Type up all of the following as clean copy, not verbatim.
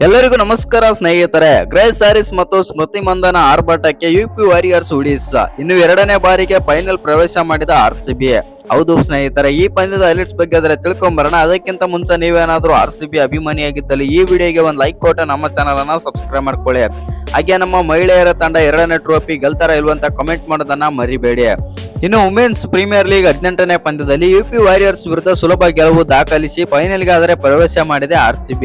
ಎಲ್ಲರಿಗೂ ನಮಸ್ಕಾರ ಸ್ನೇಹಿತರೆ. ಗ್ರೇಸ್ ಸ್ಯಾರೀಸ್ ಮತ್ತು ಸ್ಮೃತಿ ಮಂದನ ಆರ್ಭಟಕ್ಕೆ ಯುಪಿ ವಾರಿಯರ್ಸ್ ಉಡಿಸಾ ಇನ್ನು ಎರಡನೇ ಬಾರಿಗೆ ಫೈನಲ್ ಪ್ರವೇಶ ಮಾಡಿದ RCB. ಹೌದು ಸ್ನೇಹಿತರೆ, ಈ ಪಂದ್ಯದ ಹೈಲೈಟ್ಸ್ ಬಗ್ಗೆ ಆದರೆ ತಿಳ್ಕೊಂಬರೋಣ. ಅದಕ್ಕಿಂತ ಮುಂಚೆ ನೀವೇನಾದ್ರೂ RCB ಅಭಿಮಾನಿಯಾಗಿದ್ದಲ್ಲಿ ಈ ವಿಡಿಯೋಗೆ ಒಂದು ಲೈಕ್ ಕೊಟ್ಟು ನಮ್ಮ ಚಾನಲ್ ಅನ್ನ ಸಬ್ಸ್ಕ್ರೈಬ್ ಮಾಡ್ಕೊಳ್ಳಿ. ಹಾಗೆ ನಮ್ಮ ಮಹಿಳೆಯರ ತಂಡ ಎರಡನೇ ಟ್ರೋಫಿ ಗೆಲ್ತಾರ ಇಲ್ವಂತ ಕಮೆಂಟ್ ಮಾಡೋದನ್ನ ಮರಿಬೇಡಿ. ಇನ್ನು ವುಮೆನ್ಸ್ ಪ್ರೀಮಿಯರ್ ಲೀಗ್ 18ನೇ ಪಂದ್ಯದಲ್ಲಿ ಯುಪಿ ವಾರಿಯರ್ಸ್ ವಿರುದ್ಧ ಸುಲಭ ಗೆಲುವು ದಾಖಲಿಸಿ ಫೈನಲ್ಗೆ ಆದರೆ ಪ್ರವೇಶ ಮಾಡಿದೆ RCB.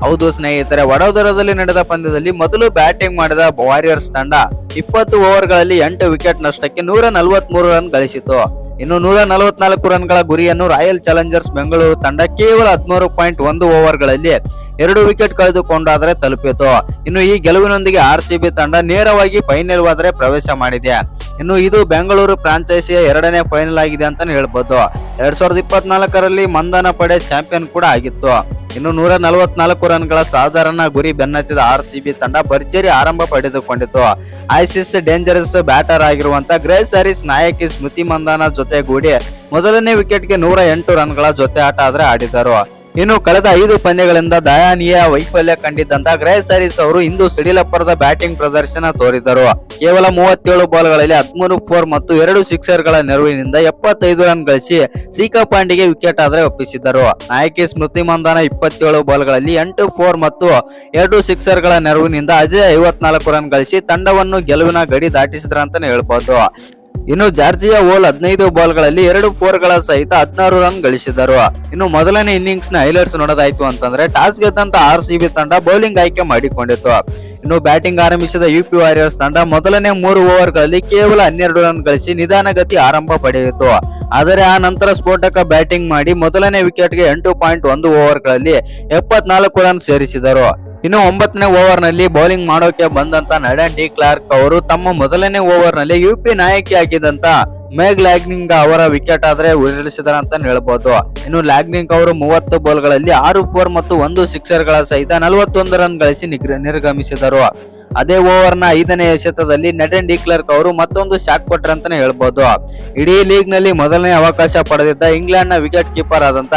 ಹೌದು ಸ್ನೇಹಿತರೆ, ವಡೋದರದಲ್ಲಿ ನಡೆದ ಪಂದ್ಯದಲ್ಲಿ ಮೊದಲು ಬ್ಯಾಟಿಂಗ್ ಮಾಡಿದ ವಾರಿಯರ್ಸ್ ತಂಡ 20 ಓವರ್ಗಳಲ್ಲಿ 8 ವಿಕೆಟ್ ನಷ್ಟಕ್ಕೆ 143 ರನ್ ಗಳಿಸಿತು. ಇನ್ನು 144 ರನ್ಗಳ ಗುರಿಯನ್ನು ರಾಯಲ್ ಚಾಲೆಂಜರ್ಸ್ ಬೆಂಗಳೂರು ತಂಡ ಕೇವಲ 13.1 ಓವರ್ಗಳಲ್ಲಿ 2 ವಿಕೆಟ್ ಕಳೆದುಕೊಂಡಾದರೆ ತಲುಪಿತು. ಇನ್ನು ಈ ಗೆಲುವಿನೊಂದಿಗೆ RCB ತಂಡ ನೇರವಾಗಿ ಫೈನಲ್ ಹೋದರೆ ಪ್ರವೇಶ ಮಾಡಿದೆ. ಇನ್ನು ಇದು ಬೆಂಗಳೂರು ಫ್ರಾಂಚೈಸಿಯ ಎರಡನೇ ಫೈನಲ್ ಆಗಿದೆ ಅಂತಾನೆ ಹೇಳ್ಬೋದು. 2024ರಲ್ಲಿ ಮಂದನ ಪಡೆ ಚಾಂಪಿಯನ್ ಕೂಡ ಆಗಿತ್ತು. ಇನ್ನು 144 ರನ್ಗಳ ಸಾಧಾರಣ ಗುರಿ ಬೆನ್ನತ್ತಿದ RCB ತಂಡ ಭರ್ಜರಿ ಆರಂಭ ಪಡೆದುಕೊಂಡಿತು. ಐಸಿಸ್ ಡೇಂಜರಸ್ ಬ್ಯಾಟರ್ ಆಗಿರುವಂತ ಗ್ರೇಸ್ ಸ್ಯಾರೀಸ್ ನಾಯಕಿ ಸ್ಮೃತಿ ಮಂದನ ಜೊತೆಗೂಡಿ ಮೊದಲನೇ ವಿಕೆಟ್ಗೆ 108 ರನ್ಗಳ ಜೊತೆ ಆಟ ಆಡಿದರು. ಇನ್ನು ಕಳೆದ 5 ಪಂದ್ಯಗಳಿಂದ ದಯನೀಯ ವೈಫಲ್ಯ ಕಂಡಿದ್ದಂತ ಗ್ರೇಸ್ ಸ್ಯಾರೀಸ್ ಅವರು ಇಂದು ಸಿಡಿಲಪ್ಪರದ ಬ್ಯಾಟಿಂಗ್ ಪ್ರದರ್ಶನ ತೋರಿದರು. ಕೇವಲ 37 ಬಾಲ್ಗಳಲ್ಲಿ 13 4 ಮತ್ತು 2 ಸಿಕ್ಸರ್ಗಳ ನೆರವಿನಿಂದ 75 ರನ್ ಗಳಿಸಿ ಸೀಕಾ ಪಾಂಡೆಗೆ ವಿಕೆಟ್ ಆದ್ರೆ ಒಪ್ಪಿಸಿದ್ದರು. ನಾಯಕಿ ಸ್ಮೃತಿ ಮಂದನ 27 ಬಾಲ್ಗಳಲ್ಲಿ 8 4 ಮತ್ತು 2 ಸಿಕ್ಸರ್ಗಳ ನೆರವಿನಿಂದ ಅಜಯ್ 54 ರನ್ ಗಳಿಸಿ ತಂಡವನ್ನು ಗೆಲುವಿನ ಗಡಿ ದಾಟಿಸಿದ್ರ ಅಂತಾನೆ ಹೇಳ್ಬೋದು. ಇನ್ನು ಜಾರ್ಜಿಯಾ ವೋಲ್ 15 ಬಾಲ್ಗಳಲ್ಲಿ 2 4ಗಳ ಸಹಿತ 16 ರನ್ ಗಳಿಸಿದರು. ಇನ್ನು ಮೊದಲನೇ ಇನ್ನಿಂಗ್ಸ್ ನ ಹೈಲೈಟ್ಸ್ ನೋಡೋದಾಯ್ತು ಅಂತಂದ್ರೆ ಟಾಸ್ ಗೆದ್ದಂತ RCB ತಂಡ ಬೌಲಿಂಗ್ ಆಯ್ಕೆ ಮಾಡಿಕೊಂಡಿತ್ತು. ಇನ್ನು ಬ್ಯಾಟಿಂಗ್ ಆರಂಭಿಸಿದ ಯುಪಿ ವಾರಿಯರ್ಸ್ ತಂಡ ಮೊದಲನೇ 3 ಓವರ್ಗಳಲ್ಲಿ ಕೇವಲ 12 ರನ್ ಗಳಿಸಿ ನಿಧಾನಗತಿ ಆರಂಭ ಪಡೆಯಿತು. ಆದರೆ ಆ ನಂತರ ಸ್ಫೋಟಕ ಬ್ಯಾಟಿಂಗ್ ಮಾಡಿ ಮೊದಲನೇ ವಿಕೆಟ್ಗೆ 8.1 ಓವರ್ಗಳಲ್ಲಿ 74 ರನ್ ಸೇರಿಸಿದರು. ಇನ್ನು 9ನೇ ಓವರ್ನಲ್ಲಿ ಬೌಲಿಂಗ್ ಮಾಡೋಕೆ ಬಂದಂತ ನಡನ್ ಡಿ ಕ್ಲಾರ್ಕ್ ಅವರು ತಮ್ಮ ಮೊದಲನೇ ಓವರ್ನಲ್ಲಿ ಯುಪಿ ನಾಯಕಿ ಆಗಿದ್ದಂತ ಮೇಗ್ ಲ್ಯಾಗ್ನಿಂಗ್ ಅವರ ವಿಕೆಟ್ ಆದ್ರೆ ಉರುಳಿಸಿದಾರೆ ಅಂತ ಹೇಳ್ಬೋದು. ಇನ್ನು ಲ್ಯಾಗ್ನಿಂಗ್ ಅವರು 30 ಬಾಲ್ಗಳಲ್ಲಿ 6 4 ಮತ್ತು 1 ಸಿಕ್ಸರ್ಗಳ ಸಹಿತ 41 ರನ್ ಗಳಿಸಿ ನಿರ್ಗಮಿಸಿದರು. ಅದೇ ಓವರ್ನ 5ನೇ ಎಸೆತದಲ್ಲಿ ನಡನ್ ಡಿ ಕ್ಲಾರ್ಕ್ ಅವರು ಮತ್ತೊಂದು ಶಾಕ್ ಕೊಟ್ರು ಅಂತಾನೆ ಹೇಳ್ಬೋದು. ಇಡೀ ಲೀಗ್ ನಲ್ಲಿ ಮೊದಲನೇ ಅವಕಾಶ ಪಡೆದಿದ್ದ ಇಂಗ್ಲೆಂಡ್ ನ ವಿಕೆಟ್ ಕೀಪರ್ ಆದಂತ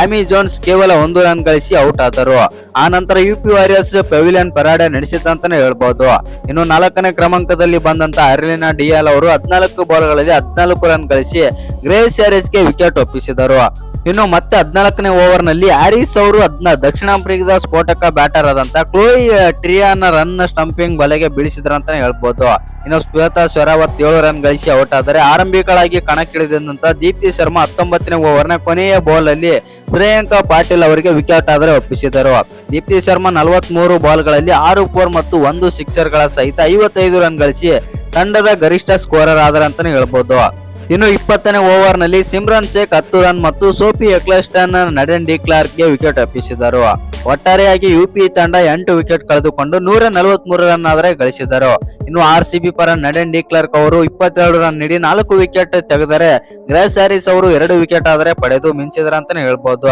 ಆಮಿ ಜೋನ್ಸ್ ಕೇವಲ 1 ರನ್ ಗಳಿಸಿ ಔಟ್ ಆದರು. ಆ ನಂತರ ಯುಪಿ ವಾರಿಯರ್ಸ್ ಪೆವಿಲಿಯನ್ ಪರಾಡೆ ನಡೆಸಿದಂತಾನೆ ಹೇಳ್ಬೋದು. ಇನ್ನು 4ನೇ ಕ್ರಮಾಂಕದಲ್ಲಿ ಬಂದಂತ ಅರ್ಲಿನಾ ಡಿಯಾಲ್ ಅವರು 14 ಬಾಲ್ಗಳಲ್ಲಿ 14 ರನ್ ಗಳಿಸಿ ಗ್ರೇಸ್ ಸ್ಯಾರೀಸ್ಗೆ ವಿಕೆಟ್ ಒಪ್ಪಿಸಿದರು. ಇನ್ನು ಮತ್ತೆ 14ನೇ ಓವರ್ನಲ್ಲಿ ಹ್ಯಾರಿಸ್ ಅವರು ದಕ್ಷಿಣ ಆಫ್ರಿಕಾದ ಸ್ಫೋಟಕ ಬ್ಯಾಟರ್ ಆದಂತ ಕ್ಲೋಯಿ ಟ್ರಿಯಾನ್ ರನ್ ಸ್ಟಂಪಿಂಗ್ ಬಲೆಗೆ ಬೀಳಿಸಿದ್ರು ಅಂತಾನೆ ಹೇಳ್ಬೋದು. ಇನ್ನು ಶ್ವೇತಾ ಶೆರಾವತ್ 7 ರನ್ ಗಳಿಸಿ ಔಟ್ ಆದರೆ ಆರಂಭಿಕರಾಗಿ ಕಣಕ್ಕಿಳಿದಂತ ದೀಪ್ತಿ ಶರ್ಮಾ 19ನೇ ಓವರ್ನ ಕೊನೆಯ ಬಾಲ್ ಅಲ್ಲಿ ಶ್ರೇಯಾಂಕ ಪಾಟೀಲ್ ಅವರಿಗೆ ವಿಕೆಟ್ ಆದರೆ ಒಪ್ಪಿಸಿದರು. ದೀಪ್ತಿ ಶರ್ಮಾ 43 ಬಾಲ್ಗಳಲ್ಲಿ 6 4 ಮತ್ತು 1 ಸಿಕ್ಸರ್ಗಳ ಸಹಿತ 55 ರನ್ ಗಳಿಸಿ ತಂಡದ ಗರಿಷ್ಠ ಸ್ಕೋರರ್ ಆದರ ಅಂತಾನೆ ಹೇಳ್ಬೋದು. ಇನ್ನು 20ನೇ ಓವರ್ನಲ್ಲಿ ಸಿಮ್ರನ್ ಶೇಖ್ 10 ರನ್ ಮತ್ತು ಸೋಫಿ ಎಕ್ಲೆಸ್ಟನ್ ನಡನ್ ಡಿ ಕ್ಲಾರ್ಕ್ಗೆ ವಿಕೆಟ್ ಒಪ್ಪಿಸಿದರು. ಒಟ್ಟಾರೆಯಾಗಿ ಯುಪಿ ತಂಡ 8 ವಿಕೆಟ್ ಕಳೆದುಕೊಂಡು 143 ರನ್ ಆದರೆ ಗಳಿಸಿದರು. ಇನ್ನು RCB ಪರ ನಡನ್ ಡಿ ಕ್ಲಾರ್ಕ್ ಅವರು 22 ರನ್ ನೀಡಿ 4 ವಿಕೆಟ್ ತೆಗೆದರೆ ಗ್ರೇಸ್ ಸ್ಯಾರೀಸ್ ಅವರು 2 ವಿಕೆಟ್ ಆದರೆ ಪಡೆದು ಮಿಂಚಿದ್ರ ಅಂತಾನೆ ಹೇಳ್ಬೋದು.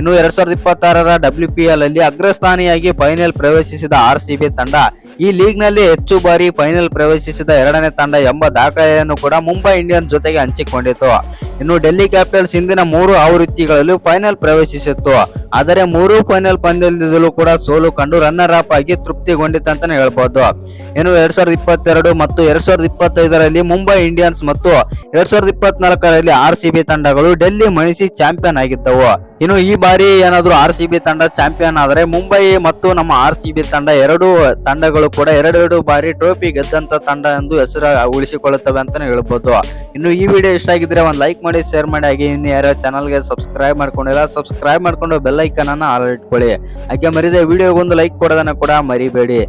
ಇನ್ನು 2026ರ WPL ಅಲ್ಲಿ ಅಗ್ರಸ್ಥಾನಿಯಾಗಿ ಫೈನಲ್ ಪ್ರವೇಶಿಸಿದ RCB ತಂಡ ಈ ಲೀಗ್ ನಲ್ಲಿ ಹೆಚ್ಚು ಬಾರಿ ಫೈನಲ್ ಪ್ರವೇಶಿಸಿದ ಎರಡನೇ ತಂಡ ಎಂಬ ದಾಖಲೆಯನ್ನು ಕೂಡ ಮುಂಬೈ ಇಂಡಿಯನ್ಸ್ ಜೊತೆಗೆ ಹಂಚಿಕೊಂಡಿತು. ಇನ್ನು ಡೆಲ್ಲಿ ಕ್ಯಾಪಿಟಲ್ಸ್ ಹಿಂದಿನ 3 ಆವೃತ್ತಿಗಳಲ್ಲೂ ಫೈನಲ್ ಪ್ರವೇಶಿಸಿತ್ತು. ಆದರೆ 3 ಫೈನಲ್ ಪಂದ್ಯದಲ್ಲೂ ಕೂಡ ಸೋಲು ಕಂಡು ರನ್ನರ್ ಅಪ್ ಆಗಿ ತೃಪ್ತಿಗೊಂಡಿತ್ತಂತಾನೆ ಹೇಳ್ಬೋದು. ಇನ್ನು 2022 ಮತ್ತು 2025ರಲ್ಲಿ ಮುಂಬೈ ಇಂಡಿಯನ್ಸ್ ಮತ್ತು 2024ರಲ್ಲಿ RCB ತಂಡಗಳು ಡೆಲ್ಲಿ ಮಣಿಸಿ ಚಾಂಪಿಯನ್ ಆಗಿದ್ದವು. ಇನ್ನು ಈ ಬಾರಿ ಏನಾದ್ರು RCB ತಂಡ ಚಾಂಪಿಯನ್ ಆದರೆ ಮುಂಬೈ ಮತ್ತು ನಮ್ಮ RCB ತಂಡ 2 ತಂಡಗಳು ಕೂಡ 2 ಬಾರಿ ಟ್ರೋಫಿ ಗೆದ್ದಂತ ತಂಡ ಎಂದು ಹೆಸರು ಉಳಿಸಿಕೊಳ್ಳುತ್ತವೆ ಅಂತಾನೆ ಹೇಳ್ಬೋದು. ಇನ್ನು ಈ ವಿಡಿಯೋ ಇಷ್ಟ ಆಗಿದ್ರೆ ಒಂದು ಲೈಕ್ ಮಾಡಿ, ಶೇರ್ ಮಾಡಿ. ಹಾಗೆ ಇನ್ನು ಯಾರು ಚಾನಲ್ಗೆ ಸಬ್ಸ್ಕ್ರೈಬ್ ಮಾಡ್ಕೊಂಡಿಲ್ಲ ಸಬ್ಸ್ಕ್ರೈಬ್ ಮಾಡ್ಕೊಂಡು ಬೆಲ್ ಐಕನ್ ಅನ್ನ ಆಲ್ ಇಟ್ಕೊಳ್ಳಿ. ಹಾಗೆ ಮರಿದೆ ವಿಡಿಯೋಗೊಂದು ಲೈಕ್ ಕೊಡೋದನ್ನ ಕೂಡ ಮರಿಬೇಡಿ.